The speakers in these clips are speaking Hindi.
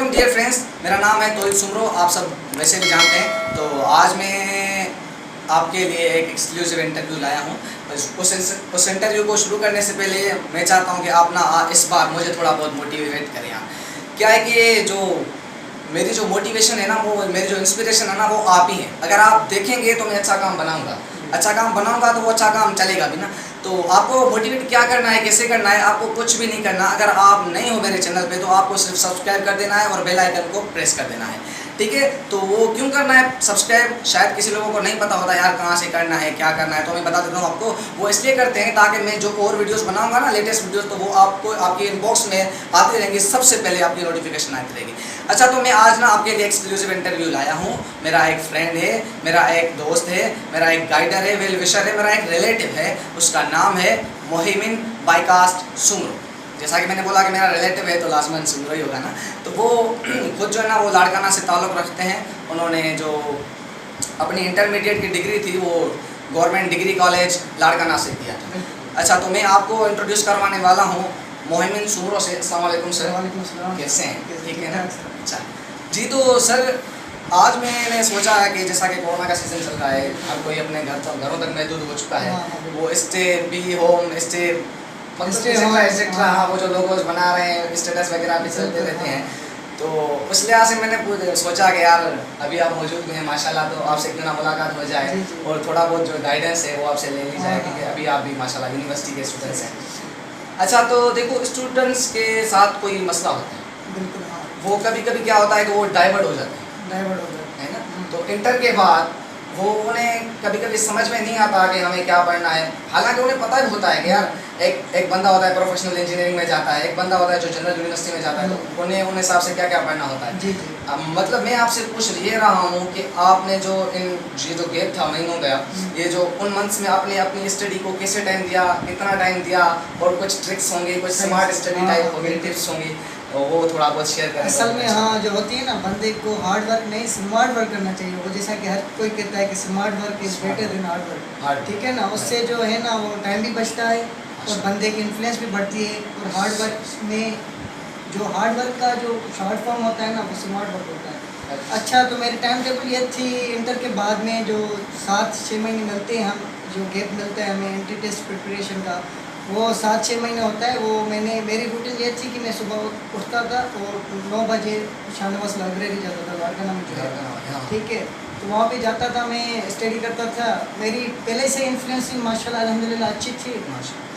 अस्सलाम डियर फ्रेंड्स, मेरा नाम है तोहिद सुमरो, आप सब वैसे भी जानते हैं। तो आज मैं आपके लिए एक एक्सक्लूसिव इंटरव्यू लाया हूँ। उस इंटरव्यू को शुरू करने से पहले मैं चाहता हूँ कि आप ना इस बार मुझे थोड़ा बहुत मोटिवेट करें। क्या है कि ये जो मेरी जो मोटिवेशन है ना, वो मेरी जो इंस्पिरेशन है ना, वो आप ही हैं। अगर आप देखेंगे तो मैं अच्छा काम बनाऊँगा तो वो अच्छा काम चलेगा भी ना। तो आपको मोटिवेट क्या करना है, कैसे करना है, आपको कुछ भी नहीं करना। अगर आप नहीं हो मेरे चैनल पे तो आपको सिर्फ सब्सक्राइब कर देना है और बेल आइकन को प्रेस कर देना है, ठीक है। तो वो क्यों करना है सब्सक्राइब, शायद किसी लोगों को नहीं पता होता यार कहाँ से करना है, क्या करना है, तो मैं बता देता हूँ आपको। वो इसलिए करते हैं ताकि मैं जो और वीडियोस बनाऊंगा ना, लेटेस्ट वीडियोस, तो वो आपको आपके इनबॉक्स में आती रहेंगी, सबसे पहले आपकी नोटिफिकेशन आती रहेगी। अच्छा, तो मैं आज ना आपके लिए एक्सक्लूसिव इंटरव्यू लाया हूँ। मेरा एक फ्रेंड है, मेरा एक दोस्त है, मेरा एक गाइडर है, वेल विशर है, मेरा एक रिलेटिव है। उसका नाम है मोहिमिन बाईकास्ट सुमरो। जैसा कि मैंने बोला कि मेरा रिलेटिव है तो लाजमन सुमरो ही होगा ना। तो वो खुद जो है ना, वो लाड़काना से ताल्लुक़ रखते हैं। उन्होंने जो अपनी इंटरमीडिएट की डिग्री थी वो गवर्नमेंट डिग्री कॉलेज लाड़काना से किया था। अच्छा, तो मैं आपको इंट्रोड्यूस करवाने वाला हूँ मोहिमिन सुमरो से। अस्सलाम वालेकुम सर। वालेकुम सलाम। कैसे हैं? ठीक है ना? अच्छा जी, तो सर आज मैंने सोचा है कि जैसा कि कोरोना का सीज़न चल रहा है, हर कोई अपने घरों तक महदूद हो चुका है। वो stay be home, stay etcetera, हाँ, वो जो लोगोज बना रहे हैं, स्टेटस वगैरह भी चलते रहते हैं। तो उस लिहाज से मैंने सोचा कि यार अभी आप मौजूद भी हैं माशाल्लाह, तो आपसे क्यों ना मुलाकात हो जाए और थोड़ा बहुत जो गाइडेंस है वो आपसे ले ली जाए, क्योंकि अभी आप भी माशाल्लाह यूनिवर्सिटी के स्टूडेंट्स हैं। अच्छा, तो देखो, स्टूडेंट्स के साथ कोई मसला होता है, बिल्कुल हाँ, वो कभी कभी क्या होता है कि वो डाइवर्ट हो जाते हैं ना। तो इंटर के बाद वो उन्हें कभी कभी समझ में नहीं आता कि हमें क्या पढ़ना है। हालांकि उन्हें पता भी होता है कि यार एक बंदा होता है प्रोफेशनल इंजीनियरिंग में जाता है, एक बंदा होता है जो जनरल यूनिवर्सिटी में जाता है, तो उन्हें उन हिसाब से क्या क्या पढ़ना होता है। जी। मतलब मैं आपसे पूछ ये रहा हूँ कि आपने जो ये जो गैप था महीनों का, ये जो उन मंथ्स में आपने अपनी स्टडी को कैसे टाइम दिया, कितना टाइम दिया, और कुछ ट्रिक्स होंगे, कुछ स्मार्ट स्टडी टाइप होंगे, टिप्स होंगी, तो वो थोड़ा बहुत शेयर करें। असल में हाँ, जो होती है ना, बंदे को हार्ड वर्क नहीं स्मार्ट वर्क करना चाहिए। वो जैसा कि हर कोई कहता है कि smart work is better than hard work, ठीक है ना। उससे जो है ना, वो टाइम भी बचता है और बंदे की इन्फ्लुएंस भी बढ़ती है। और हार्ड वर्क में जो हार्ड वर्क का जो शॉर्ट फॉर्म होता है ना, वो स्मार्ट वर्क होता है। अच्छा, तो मेरी टाइम टेबल ये थी, इंटर के बाद में जो 7-6 महीने मिलते हैं, हम जो गैप मिलता है हमें एंट्री टेस्ट प्रिपरेशन का, वो 7-6 महीने होता है। वो मेरी रूटीन ये थी कि मैं सुबह उठता था और 9 बजे शाहनवाज लाइब्रेरी जाता था, लाड़काना में जो है, ठीक है। तो वहाँ पे जाता था, मैं स्टडी करता था। मेरी पहले से इन्फ्लुएंसिंग माशाल्लाह अल्हम्दुलिल्लाह अच्छी थी।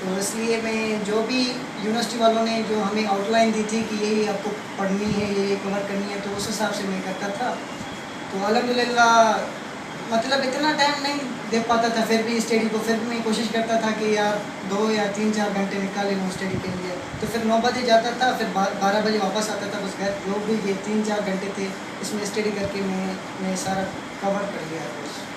तो इसलिए मैं जो भी यूनिवर्सिटी वालों ने जो हमें आउटलाइन दी थी कि यही आपको पढ़नी है, ये कवर करनी है, तो उस हिसाब से मैं करता था। तो अल्हम्दुलिल्लाह मतलब इतना टाइम नहीं दे पाता था, फिर भी स्टडी को फिर भी मैं कोशिश करता था कि यार 2 या 3-4 घंटे निकाले लूँ स्टडी के लिए। तो फिर 9 बजे जाता था, फिर 12 बजे वापस आता था बस घर। जो भी ये 3-4 घंटे थे, इसमें स्टडी करके मैं सारा कवर कर लिया।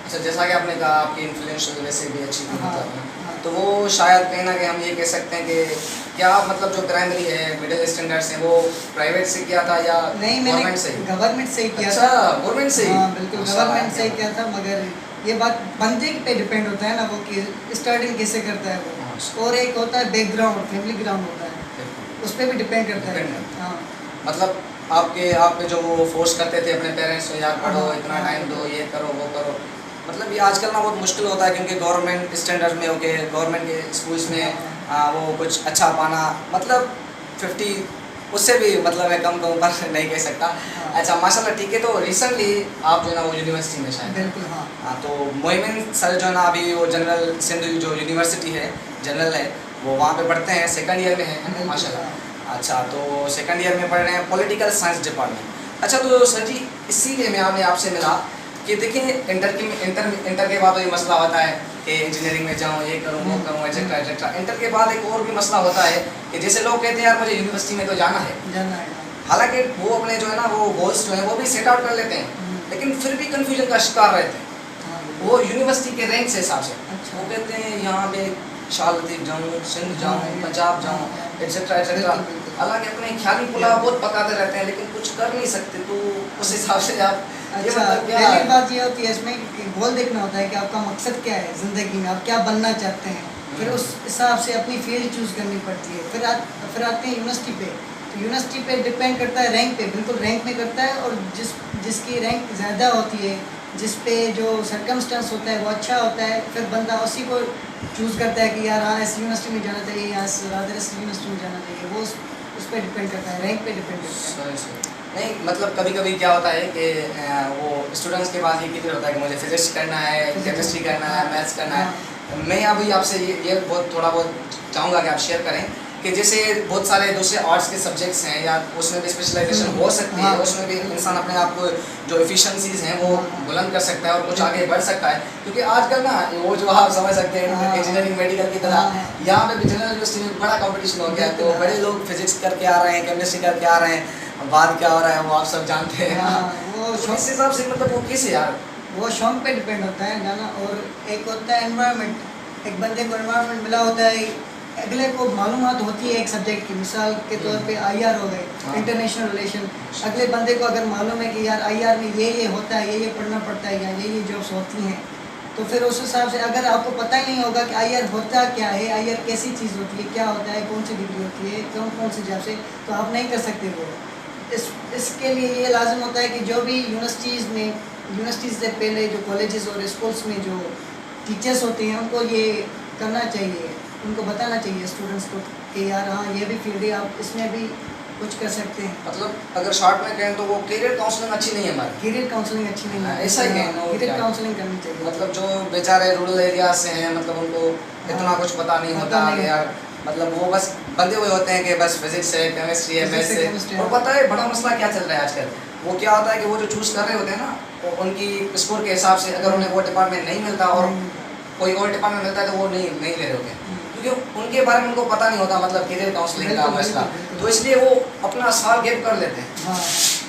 अच्छा, जैसा कि आपने कहा आपकी इन्फ्लुएंशियल वैसे भी अच्छी थी, हाँ, मतलब तो वो शायद कहीं ना कहीं हम ये कह सकते हैं कि क्या मतलब जो प्राइमरी है, मिडिल स्टैंडर्ड्स हैं, वो प्राइवेट से किया था या नहीं, मैंने गवर्नमेंट से ही किया था। गवर्नमेंट से ही? हाँ बिल्कुल, गवर्नमेंट से ही किया था। मगर ये बात बंदे पे डिपेंड होता है ना, वो कि स्टार्टिंग कैसे करता है वो। और एक होता है बैकग्राउंड, फैमिली ग्राउंड होता है, उस पर भी डिपेंड करता है। हाँ, मतलब आप पे जो वो फोर्स करते थे अपने पेरेंट्स को, यार पढ़ो, इतना टाइम दो, ये करो, वो करो, मतलब ये आजकल ना बहुत मुश्किल होता है, क्योंकि गवर्नमेंट स्टैंडर्ड में होके गवर्नमेंट के स्कूल्स में वो कुछ अच्छा पाना, मतलब 50 उससे भी मतलब मैं कम पर नहीं कह सकता। अच्छा, माशाल्लाह, ठीक है। तो रिसेंटली आप जो है ना वो यूनिवर्सिटी में शायद? बिल्कुल हाँ। तो मोहिमिन सर जो है ना अभी वो जनरल सिंध जो यूनिवर्सिटी है, जनरल है, वो वहाँ पे पढ़ते हैं, सेकंड ईयर में है माशाल्लाह। अच्छा, तो सेकंड ईयर में पढ़ रहे हैं पॉलिटिकल साइंस डिपार्टमेंट। अच्छा, तो सर जी इसीलिए मैं आपसे मिला कि देखिए इंटर के बाद तो ये मसला होता है कि इंजीनियरिंग में जाऊँ, ये करूँ, वो करूँ, एटसेट्रा एटसेट्रा। इंटर के बाद एक और भी मसला होता है कि जैसे लोग कहते हैं यार मुझे यूनिवर्सिटी में तो जाना है, हालांकि वो अपने जो है ना वो गोल्स जो है वो भी सेट आउट कर लेते हैं, लेकिन फिर भी कन्फ्यूजन का शिकार रहते हैं वो यूनिवर्सिटी के रैंक से हिसाब से। वो कहते हैं यहाँ पे शालतीफ जाऊँ, सिंध जाऊँ, पंजाब जाऊँ, एटसेट्रा एटसेट्रा। हालांकि अपने ख्याली पुलाव बहुत पकाते रहते हैं, लेकिन कुछ कर नहीं सकते। तो उस हिसाब से आप अच्छा, पहली बात ये होती है इसमें गोल देखना होता है कि आपका मकसद क्या है ज़िंदगी में, आप क्या बनना चाहते हैं। फिर उस हिसाब से अपनी फील्ड चूज़ करनी पड़ती है। फिर आते हैं यूनिवर्सिटी पे। तो यूनिवर्सिटी पे डिपेंड करता है, रैंक पे, बिल्कुल रैंक में करता है। और जिसकी रैंक ज़्यादा होती है, जिस पे जो सर्कमस्टेंस होता है वो अच्छा होता है, फिर बंदा उसी को चूज़ करता है कि यार हाँ इस यूनिवर्सिटी में जाना चाहिए, यहाँ रादर इस यूनिवर्सिटी में जाना चाहिए। वो उस पर डिपेंड करता है, रैंक पे डिपेंड करता है। नहीं मतलब कभी कभी क्या होता है कि वो स्टूडेंट्स के पास ये क्लियर होता है कि मुझे फिजिक्स करना है, केमिस्ट्री करना है, मैथ्स करना है। मैं अभी आपसे ये बहुत थोड़ा बहुत चाहूँगा कि आप शेयर करें कि जैसे बहुत सारे दूसरे आर्ट्स के सब्जेक्ट्स हैं या उसमें भी स्पेशलाइजेशन हो सकती है, उसमें भी इंसान अपने आप को जो एफिशिएंसीज हैं वो बुलंद कर सकता है और कुछ आगे बढ़ सकता है। क्योंकि आजकल ना वो जो आप समझ सकते हैं इंजीनियरिंग मेडिकल की तरह यहाँ पे भी जनरल यूनिवर्सिटी में बड़ा कंपटीशन हो गया है। तो बड़े लोग फिजिक्स करके आ रहे हैं, केमिस्ट्री करके आ रहे हैं, बाद क्या हो रहा है वो आप सब जानते हैं। वो इस हिसाब से मतलब वो कैसे यार, वो शौक पे डिपेंड होता है ना। और एक होता है एनवायरनमेंट, एक बंदे को एनवायरनमेंट मिला होता है, अगले को मालूमात होती है एक सब्जेक्ट की, मिसाल के तौर पे आईआर हो गए, इंटरनेशनल रिलेशन। अगले बंदे को अगर मालूम है कि यार आईआर में ये होता है, ये पढ़ना पड़ता है, या ये जॉब्स होती हैं, तो फिर उस हिसाब से अगर आपको पता ही नहीं होगा कि आईआर होता क्या है, आईआर कैसी चीज़ होती है, क्या होता है, कौन सी डिग्री होती है, कौन सी जॉब से, तो आप नहीं कर सकते वो। इसके लिए ये लाजिम होता है कि जो भी यूनिवर्सिटीज़ से पहले जो कॉलेजेस और स्कूल्स में जो टीचर्स होते हैं उनको ये करना चाहिए, उनको बताना चाहिए स्टूडेंट्स को कि यार हाँ ये भी फील्ड है, आप इसमें भी कुछ कर सकते हैं। मतलब अगर शॉर्ट में कहें तो वो करियर काउंसलिंग अच्छी नहीं है हमारी, करियर काउंसलिंग अच्छी नहीं है, ऐसा ही है। करियर काउंसलिंग करनी चाहिए। मतलब जो बेचारे रूरल एरिया से हैं, मतलब उनको इतना कुछ पता नहीं होता कि यार मतलब वो बस बंधे हुए होते हैं कि बस फिजिक्स है, केमिस्ट्री है, मैथ्स है। और पता है बड़ा मसला क्या चल रहा है आजकल, वो क्या होता है कि वो जो चूज़ कर रहे होते हैं ना, वो उनकी स्कोर के हिसाब से अगर उन्हें वो डिपार्टमेंट नहीं मिलता और कोई और डिपार्टमेंट मिलता है तो वो नहीं ले रहे होते हैं, क्योंकि उनके बारे में उनको पता नहीं होता मतलब करियर काउंसलिंग का मसला। तो इसलिए वो अपना साल गैप कर लेते हैं।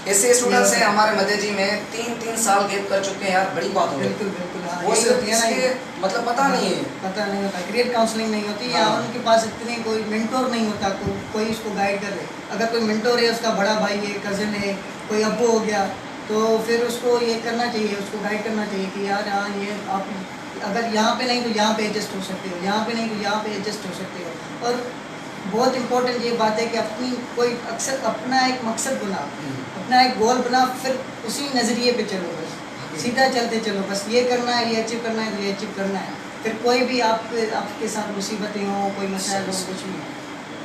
ऐसे स्टूडेंट्स हैं हमारे मध्य जी में 3-3 साल गैप कर चुके हैं यार, बड़ी बात हो गई। वो सिर्फ इसलिए मतलब पता नहीं होता, करियर काउंसलिंग नहीं होती, या उनके पास इतने कोई मेंटोर नहीं होता, कोई उसको गाइड कर रहे। अगर कोई मेंटोर है, उसका बड़ा भाई है, कज़न है, कोई अब्बू हो गया, तो फिर उसको ये करना चाहिए, उसको गाइड करना चाहिए कि यार हाँ ये आप अगर यहाँ पे नहीं तो यहाँ पे एडजस्ट हो सकते हो, यहाँ पे नहीं तो यहाँ पे एडजस्ट हो सकते हो। और बहुत इंपॉर्टेंट ये बात है कि अपनी कोई अक्सर अपना एक मकसद बना, अपना एक गोल बना, फिर उसी नज़रिए पे चलो, बस सीधा चलते चलो, बस ये करना है, ये अचीव करना है, तो ये अचीव करना है। फिर कोई भी आपके साथ मुसीबतें हों, कोई मसाइल हो,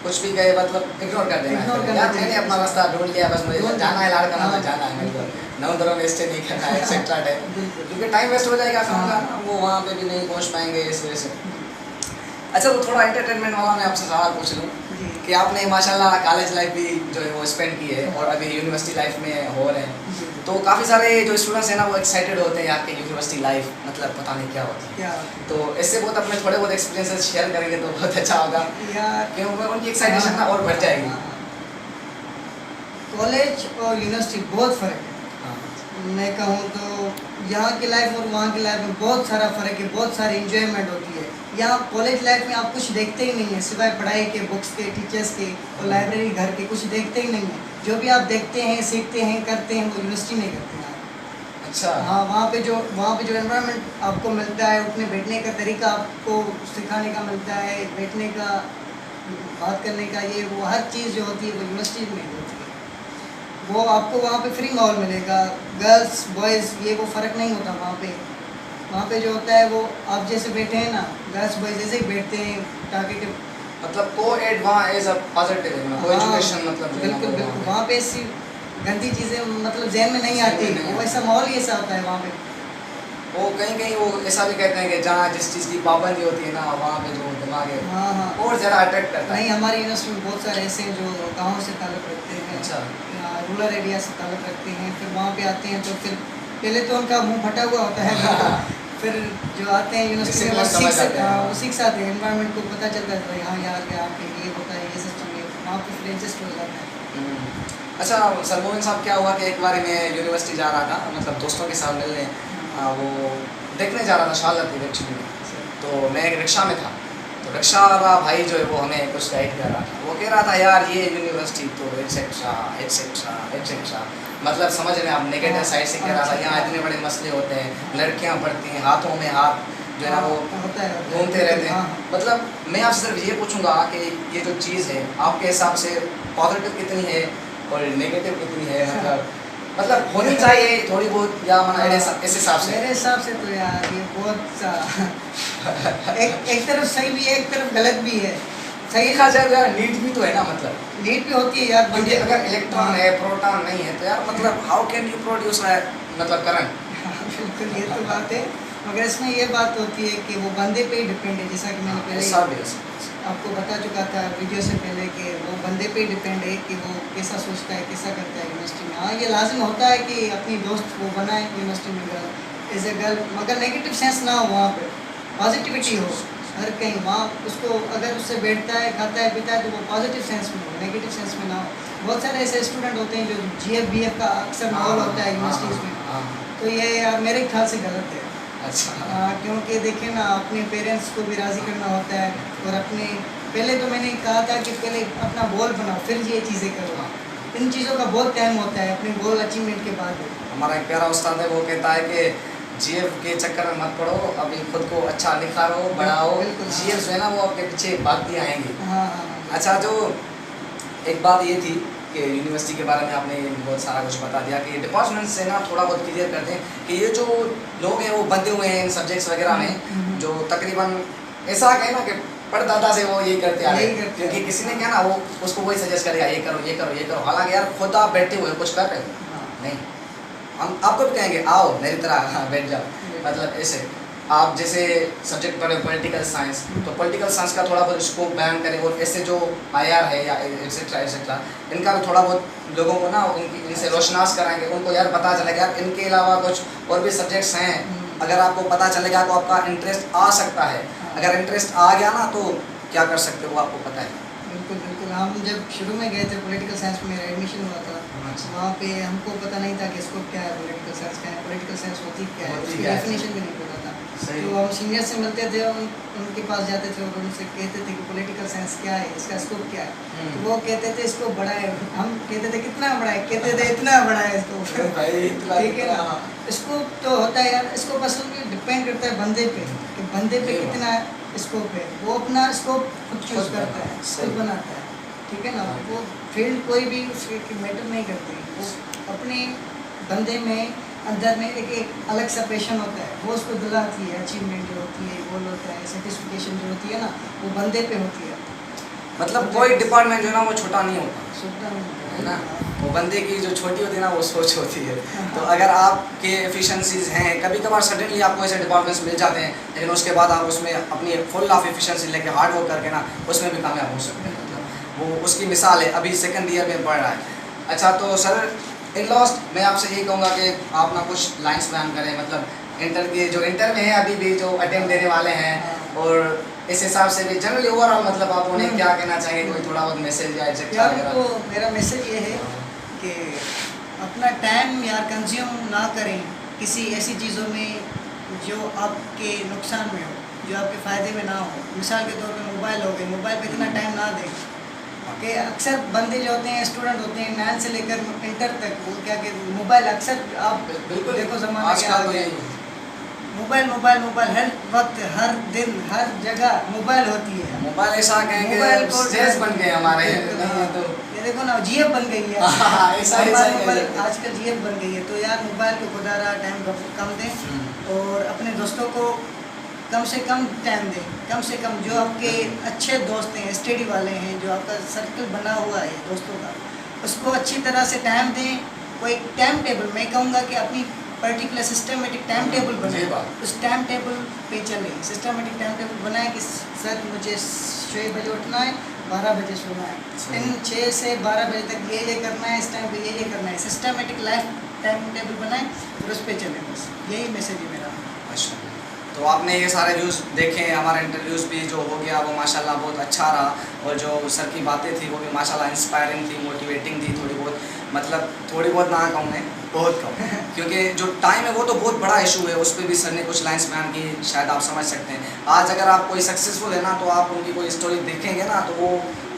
कुछ भी कहे मतलब इग्नोर कर देना है। यार मैंने अपना रास्ता ढूंढ लिया, बस मुझे जाना है लाड़काना में जाना है, मेरे को नवंदरों में स्टे नहीं करना है एक्सेट्रा टाइप, क्योंकि टाइम वेस्ट हो जाएगा समझा, वो वहाँ पे भी नहीं पहुँच पाएंगे इस वजह से। अच्छा वो थोड़ा एंटरटेनमेंट वाला मैं आपसे सवाल पूछ लूँ कि आपने माशाल्लाह कॉलेज लाइफ भी जो है वो स्पेंड की है और अभी यूनिवर्सिटी लाइफ में हो रहे हैं, तो काफ़ी सारे जो स्टूडेंट्स हैं ना वो एक्साइटेड होते हैं यार कि यूनिवर्सिटी लाइफ मतलब पता नहीं क्या होती है, तो इससे बहुत अपने थोड़े बहुत एक्सपीरियंसेस शेयर करेंगे तो बहुत अच्छा होगा, क्योंकि उनकी एक्साइटेशन ना और बढ़ जाएगी। कॉलेज और यूनिवर्सिटी बहुत फ़र्क है। मैं कहूँ तो यहाँ की लाइफ और वहाँ की लाइफ में बहुत सारा फ़र्क है, बहुत सारी इंजॉयमेंट होती है। यहाँ कॉलेज लाइफ में आप कुछ देखते ही नहीं है सिवाय पढ़ाई के, बुक्स के, टीचर्स के और लाइब्रेरी घर के, कुछ देखते ही नहीं है। जो भी आप देखते हैं, सीखते हैं, करते हैं, वो यूनिवर्सिटी में करते हैं। अच्छा हाँ, वहाँ पे जो एनवायरनमेंट आपको मिलता है, उठने बैठने का तरीका आपको सिखाने का मिलता है, बैठने का, बात करने का, ये वो हर चीज़ जो होती है वो यूनिवर्सिटी में होती है। वो आपको वहाँ पे फ्री माहौल मिलेगा, गर्ल्स बॉयज़ ये वो फ़र्क नहीं होता वहाँ पे जो होता है वो आप जैसे बैठे हैं ना, गर्ल्स बॉयज़ जैसे ही बैठते हैं ताकि मतलब को-एड वहाँ एज अ पॉजिटिव है, को एजुकेशन मतलब बिल्कुल वहाँ पे ऐसी गंदी चीज़ें मतलब जहन में नहीं आती, वो ऐसा माहौल ही ऐसा होता है वहाँ पे। वो कहीं वो ऐसा भी कहते हैं कि जहाँ जिस चीज़ की पाबंदी होती है ना, वहाँ पे जो दिमाग है और ज़्यादा अट्रैक्ट करता है। नहीं, हमारी यूनिवर्सिटी में बहुत सारे ऐसे हैं जो गाँव से ताल्लुक़ रखते हैं, अच्छा रूरल एरिया से ताल्लुक़ रखते हैं, फिर वहाँ पे आते हैं तो फिर पहले तो उनका मुँह फटा हुआ होता है फिर जो आते हैं यूनिवर्सिटी में वो सीख सकते हैं, एनवायरनमेंट को पता चलता है, हाँ यार क्या ये होता है, ये सिस्टम है, वहाँ पे फिर एडजस्ट हो जाता है। अच्छा सर मोहन साहब, क्या हुआ कि एक बार मैं यूनिवर्सिटी जा रहा था, मतलब दोस्तों के साथ मिलने, वो देखने जा रहा था शालत एक्चुअली में, तो मैं एक रिक्शा में था, तो रिक्शा वाला भाई जो है वो हमें कुछ गाइड कर रहा था। वो कह रहा था यार ये यूनिवर्सिटी तो एटसेट्रा मतलब समझ रहे हैं आप, नेगेटिव साइड से कह रहा था, यहाँ इतने बड़े मसले होते हैं, लड़कियाँ पढ़ती हैं, हाथों में हाथ जो है ना वो घूमते रहते हैं। मतलब मैं आपसे सिर्फ ये पूछूंगा कि ये जो चीज़ है आपके हिसाब से पॉजिटिव कितनी है और नेगेटिव कितनी है, मतलब होनी चाहिए थोड़ी बहुत, या मतलब इस हिसाब से? मेरे हिसाब से तो यार ये बहुत एक तरफ सही भी है, एक तरफ गलत भी है। सही देखा जाए तो यार नीट भी तो है ना, मतलब नीट भी होती है यार, क्योंकि अगर इलेक्ट्रॉन है प्रोटॉन नहीं है तो यार मतलब हाउ कैन यू प्रोड्यूस मतलब करंट? बिल्कुल ये तो बात है, मगर इसमें ये बात होती है कि वो बंदे पे ही डिपेंड है, जैसा कि मैंने पहले आपको बता चुका था वीडियो से पहले कि वो बंदे पे ही डिपेंड है कि वो कैसा सोचता है, कैसा करता है यूनिवर्सिटी में। हाँ ये लाजिम होता है कि अपनी दोस्त वो बनाए यूनिवर्सिटी में गर्ल एज ए गर्ल, मगर नेगेटिव सेंस ना हो, वहाँ पे पॉजिटिविटी हो हर कहीं। वहाँ उसको अगर उससे बैठता है, खाता है, पीता है तो वो पॉजिटिव सेंस में हो, नेगेटिव सेंस में ना हो। बहुत सारे ऐसे स्टूडेंट होते हैं जो GF BF का अक्सर माहौल होता है यूनिवर्सिटीज़ में, तो ये यार मेरे ख्याल से गलत है। अच्छा। क्योंकि देखिए ना, अपने पेरेंट्स को भी राज़ी करना होता है, और अपने पहले तो मैंने कहा था कि पहले अपना गोल बनाओ फिर ये चीज़ें करो। इन चीज़ों का बहुत टाइम होता है अपने गोल अचीवमेंट के बाद। हमारा एक प्यारा उस्ताद है, वो कहता है कि GF के चक्कर में मत पड़ो, अभी खुद को अच्छा निखारो, बढ़ाओ। GF जो है ना वो आपके पीछे भागती आएंगी। हाँ। अच्छा, जो एक बात ये थी कि यूनिवर्सिटी के बारे में आपने बहुत सारा कुछ बता दिया कि डिपार्टमेंट से ना थोड़ा बहुत क्लियर कर दें कि ये जो लोग हैं वो बंधे हुए हैं इन सब्जेक्ट्स वगैरह में, जो तकरीबन ऐसा कहें ना कि परदादा से वो यही करते आ रहे हैं, क्योंकि किसी ने क्या ना वो उसको वही सजेस्ट करेगा ये करो ये करो ये करो, हालांकि यार खुद आप बैठे हुए कुछ कर रहे हो नहीं। हम आपको भी कहेंगे आओ मेरी तरह बैठ जाओ, मतलब ऐसे आप जैसे सब्जेक्ट पढ़े पॉलिटिकल साइंस, तो पॉलिटिकल साइंस का थोड़ा बहुत स्कोप बयान करें, और ऐसे जो IR है या एक्सेट्रा एक्सेट्रा, इनका भी थोड़ा बहुत लोगों को ना इनसे रोशनास कराएंगे, उनको यार पता चलेगा यार इनके अलावा कुछ और भी सब्जेक्ट्स हैं। अगर आपको पता चलेगा तो आपका इंटरेस्ट आ सकता है, अगर इंटरेस्ट आ गया ना तो क्या कर सकते हो आपको पता है। बिल्कुल बिल्कुल। हम जब शुरू में गए थे पॉलिटिकल साइंस में, मेरा एडमिशन हुआ था, वहाँ पे हमको पता नहीं था कि स्कोप क्या है, पॉलिटिकल साइंस क्या है, पॉलिटिकल साइंस होती क्या है, उसकी डेफिनेशन भी नहीं पता था। तो हम सीनियर से मिलते थे, उनके पास जाते थे और उनसे कहते थे कि पॉलिटिकल साइंस क्या है, इसका स्कोप क्या है, तो वो कहते थे स्कोप बड़ा है। हम कहते थे कितना बड़ा है, कहते थे इतना बड़ा है स्कोप। ठीक है ना, स्कोप तो होता है यार, स्कोप असल में डिपेंड करता है बंदे पे कि बंदे पे कितना स्कोप है। वो अपना स्कोप खुद चूज करता है, खुद बनाता है। ठीक है ना, वो फील्ड कोई भी उसके मैटर नहीं करती, वो अपने बंदे में अंदर में एक अलग सा पैशन होता है, वो उसको दिलाती है। अचीवमेंट जो होती है, गोल होता है, सेटिस्फिकेशन जो होती है ना, वो बंदे पे होती है। मतलब कोई डिपार्टमेंट जो है ना वो छोटा नहीं होता, छोटा नहीं होता है ना, वो बंदे की जो छोटी होती है ना वो सोच होती है। तो अगर आपके एफिशिएंसीज हैं, कभी कभार सडनली आपको ऐसे डिपार्टमेंट्स मिल जाते हैं, लेकिन उसके बाद आप उसमें अपनी फुल ऑफ एफिशिएंसी लेके हार्ड वर्क करके ना उसमें भी कामयाब हो सकते हैं। मतलब वो उसकी मिसाल है, अभी सेकंड ईयर में पढ़ रहा है। अच्छा, तो सर इन लास्ट मैं आपसे यही कहूँगा कि आप ना कुछ लाइन्स बयान करें, मतलब इंटर के जो इंटर में है अभी भी जो अटेम्प्ट देने वाले हैं, और इस हिसाब से भी जनरली ओवरऑल मतलब आप उन्हें क्या कहना चाहेंगे, कोई थोड़ा बहुत मैसेज या एग्जेक्ट? तो मेरा मैसेज ये है कि अपना टाइम यार कंज्यूम ना करें किसी ऐसी चीज़ों में जो आपके नुकसान में हो, जो आपके फ़ायदे में ना हो। मिसाल के तौर पे मोबाइल हो गए, मोबाइल पे इतना टाइम ना दें कि अक्सर बंदे जो होते हैं, स्टूडेंट होते हैं 9 से लेकर इंटर तक, वो क्या कि मोबाइल अक्सर आप बिल्कुल देखो ज़माना क्या आ गया, मोबाइल मोबाइल मोबाइल हर वक्त, हर दिन, हर जगह मोबाइल होती है। मोबाइल ऐसा कहेंगे मोबाइल को सेल्स बन गए हमारे, तो ये देखो ना GF बन गई है। ऐसा मोबाइल आजकल GF बन गई है। तो यार मोबाइल को खुदारा टाइम कम दें और अपने दोस्तों को कम से कम टाइम दें, कम से कम जो आपके अच्छे दोस्त हैं, स्टडी वाले हैं, जो आपका सर्कल बना हुआ है दोस्तों का, उसको अच्छी तरह से टाइम दें। कोई टाइम टेबल, मैं कहूँगा कि अपनी पर्टिकुलर सिस्टमेटिक टाइम टेबल बनाए, उस टाइम टेबल पे चलें। सिस्टमेटिक टाइम टेबल बनाए कि सर मुझे 6 बजे उठना है, 12 बजे सोना है, इन 6 से 12 बजे तक ये करना है, इस टाइम पे ये करना है। सिस्टमेटिक लाइफ टाइम टेबल बनाएं और उस पर चलें, बस यही मैसेज है मेरा। अच्छा, तो आपने ये सारे व्यूज़ देखे, हमारा इंटरव्यूज़ भी जो हो गया वो माशाल्लाह बहुत अच्छा रहा, और जो सर की बातें थी वो भी माशाल्लाह इंस्पायरिंग थी, मोटिवेटिंग थी, थोड़ी बहुत, मतलब थोड़ी बहुत ना कहूँ मैं, बहुत कम क्योंकि जो टाइम है वो तो बहुत बड़ा इशू है, उस पर भी सर ने कुछ लाइन्स बयान की, शायद आप समझ सकते हैं। आज अगर आप कोई सक्सेसफुल है ना, तो आप उनकी कोई स्टोरी देखेंगे ना, तो वो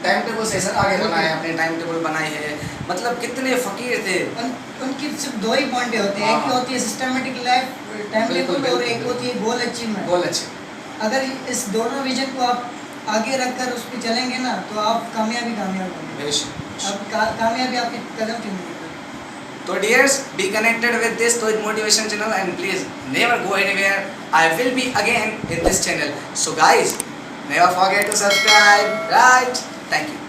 टाइम टेबल से सर आगे बनाए, अपने टाइम टेबल बनाई है, मतलब कितने फ़कीर थे। उनकी सिर्फ 2 ही पॉइंट होते हैं, एक होती है सिस्टमेटिक लाइफ टाइम टेबल और एक होती है गोल अचीवमेंट। गोल अच्छे, अगर इस दोनों विजन को आप आगे रखकर उस पर चलेंगे ना, तो आप कामयाब होंगे। अब कामयाबी आपके कदम चूमेगी। तो dears, be connected with this तोहिद motivation channel and please never go anywhere. I will be again in this channel. So guys, never forget to subscribe. Right? Thank you.